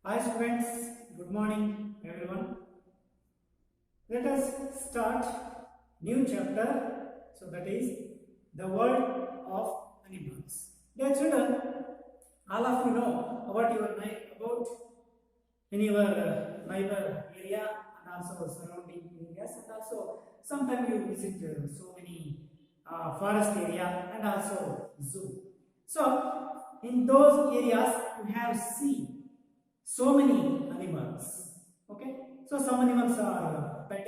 Hi students, good morning everyone. Let us start new chapter. So that is the world of animals. Dear children, all of you know about in your neighbor area and also surrounding areas, and also sometimes you visit so many forest area and also zoo. So in those areas you have seen so many animals. Okay, so some animals are pet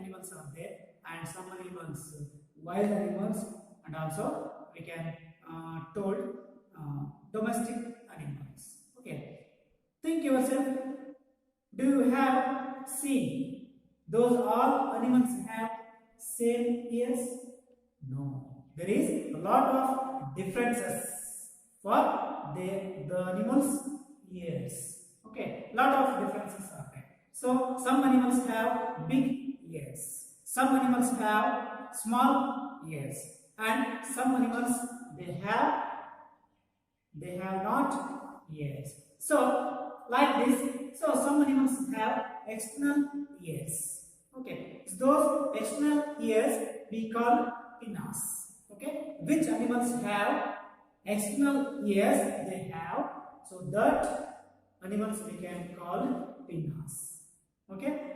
animals are there, and some animals wild animals, and also we can told domestic animals. Okay, think yourself, do you have seen those all animals have same ears? No, there is a lot of differences for the animals ears. Okay, lot of differences are there. So some animals have big ears, some animals have small ears, and some animals they have not ears. So like this, so some animals have external ears. Okay, so those external ears we call pinnas. Okay, which animals have external ears they have, so that animals we can call pinnas. Okay,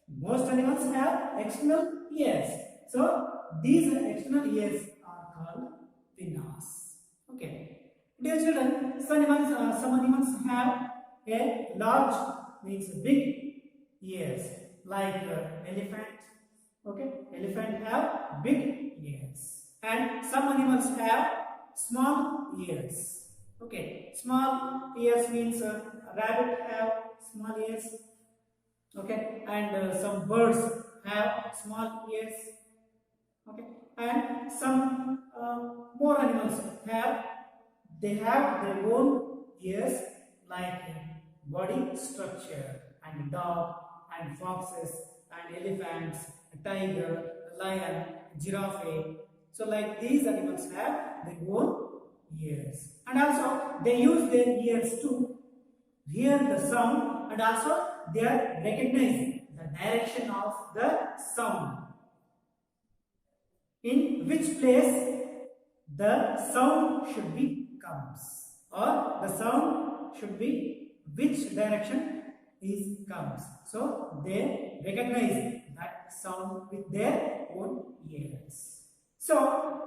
most animals have external ears, so these external ears are called pinnas. Okay, dear children, some animals have a large, means big ears, like elephant. Okay, elephant have big ears, and some animals have small ears. Okay, small ears means rabbit have small ears. Okay, and some birds have small ears. Okay, and some more animals have their own ears, like body structure, and dog and foxes and elephants, tiger, lion, giraffe. So like these animals have their own ears, and also they use their ears to hear the sound, and also they are recognizing the direction of the sound, in which place the sound should be comes, or the sound should be which direction is comes. So they recognize that sound with their own ears. So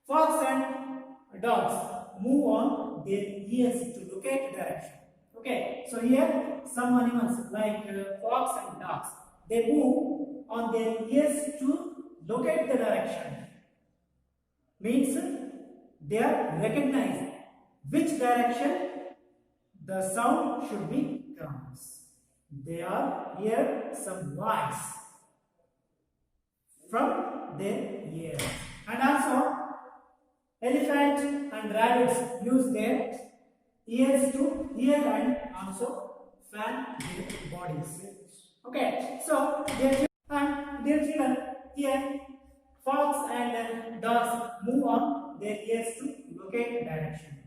fox and dogs move on their ears to locate direction. Okay, so here some animals like fox and dogs, they move on their ears to locate the direction. Means they are recognizing which direction the sound should be comes. They are hear some voice from their ears, and also elephant and rabbits use their ears to hear and also fan their bodies. Okay, so their children here, fox and dogs move on their ears to locate direction.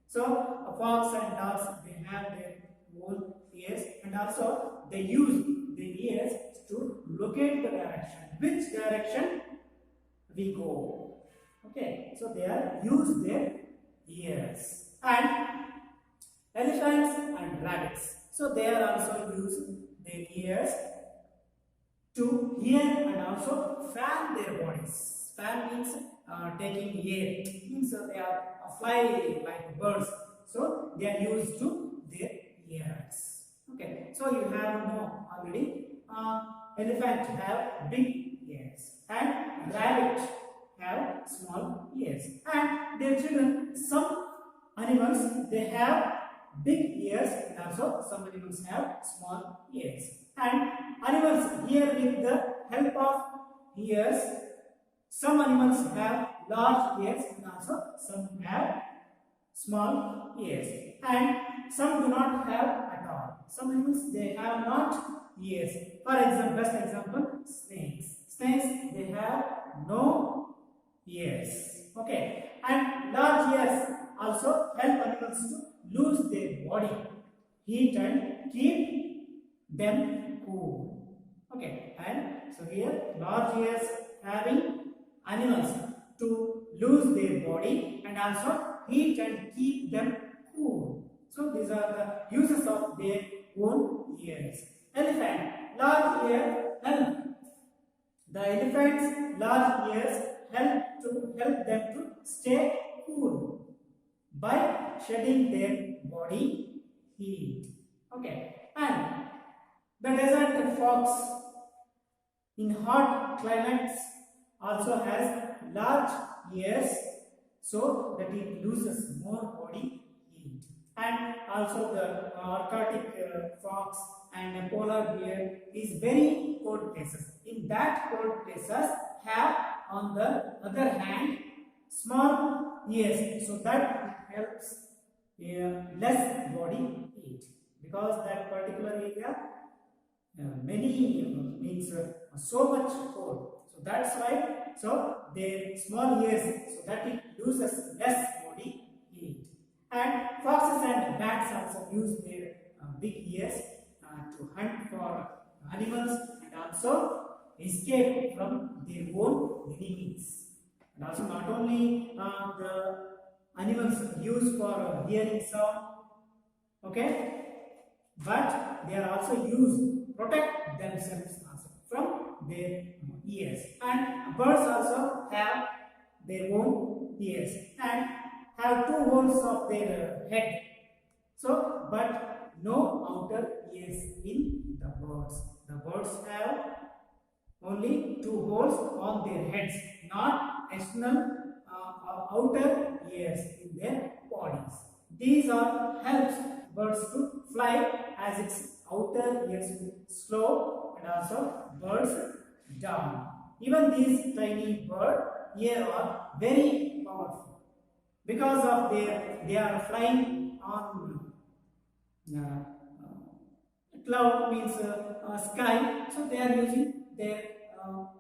So a fox and dogs, they have their own ears, and also they use their ears to locate the direction, which direction we go. Okay, so they are use their ears. And elephants and rabbits, so they are also using their ears to hear and also fan their bodies. Fan means taking air, means they are fly like birds, so they are used to their ears. Okay, so you have know already, elephant have big ears and rabbit have small ears, and their children, some animals they have big ears, and also some animals have small ears. And animals hear with the help of ears. Some animals have large ears, and also some have small ears, and some do not have at all. Some animals they have not ears. For example, best example, snakes. Snakes they have no ears. Okay, and large ears also help animals to lose their body. heat and keep them cool. Okay, and so here large ears having animals to lose their body and also heat and keep them cool. So these are the uses of their own ears. Elephant, large ear help. The elephant's large ears help them to stay cool by shedding their body heat. Okay, and the desert fox in hot climates also has large ears so that it loses more body heat. And also the Arctic fox and polar bear is very cold places. In that cold places have on the other hand small ears so that it helps less body heat because that particular area many means so much cold. So that's why their small ears so that it loses less body heat. And foxes and bats also use their big ears to hunt for animals and also escape from their own enemies. And also not only the animals used for hearing sound, okay, but they are also used to protect themselves also from their ears. And birds also have their own ears and have two holes of their head. So, but no outer ears in the birds. The birds have only two holes on their heads, not external or outer ears in their bodies. These are helps birds to fly as its outer ears slow and also birds down. Even these tiny bird ears are very powerful because of they are flying on cloud means sky, so they are using their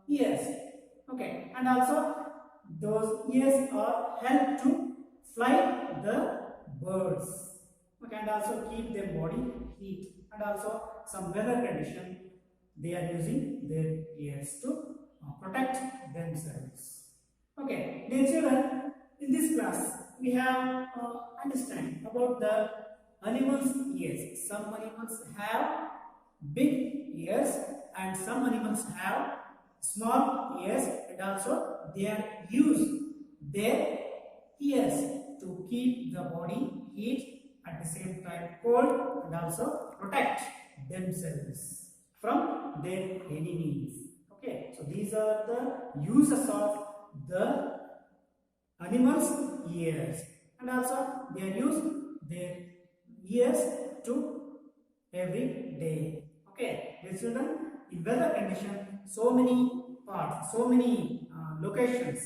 ears. Okay, and also those ears are help to fly the birds. Okay, and also keep their body heat and also some weather condition they are using their ears to protect themselves. Okay, dear children, in this class we have understand about the animals' ears. Some animals have big ears and some animals have small ears and also they are use their ears to keep the body heat at the same time cold and also protect themselves from their enemies. Okay, so these are the uses of the animals' ears and also they use their ears to every day. Okay, dear children, in weather condition, so many parts, so many locations.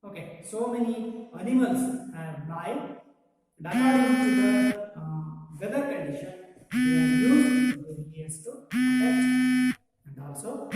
Okay, so many animals have died. And according to the weather condition, they are used their ears to protect and also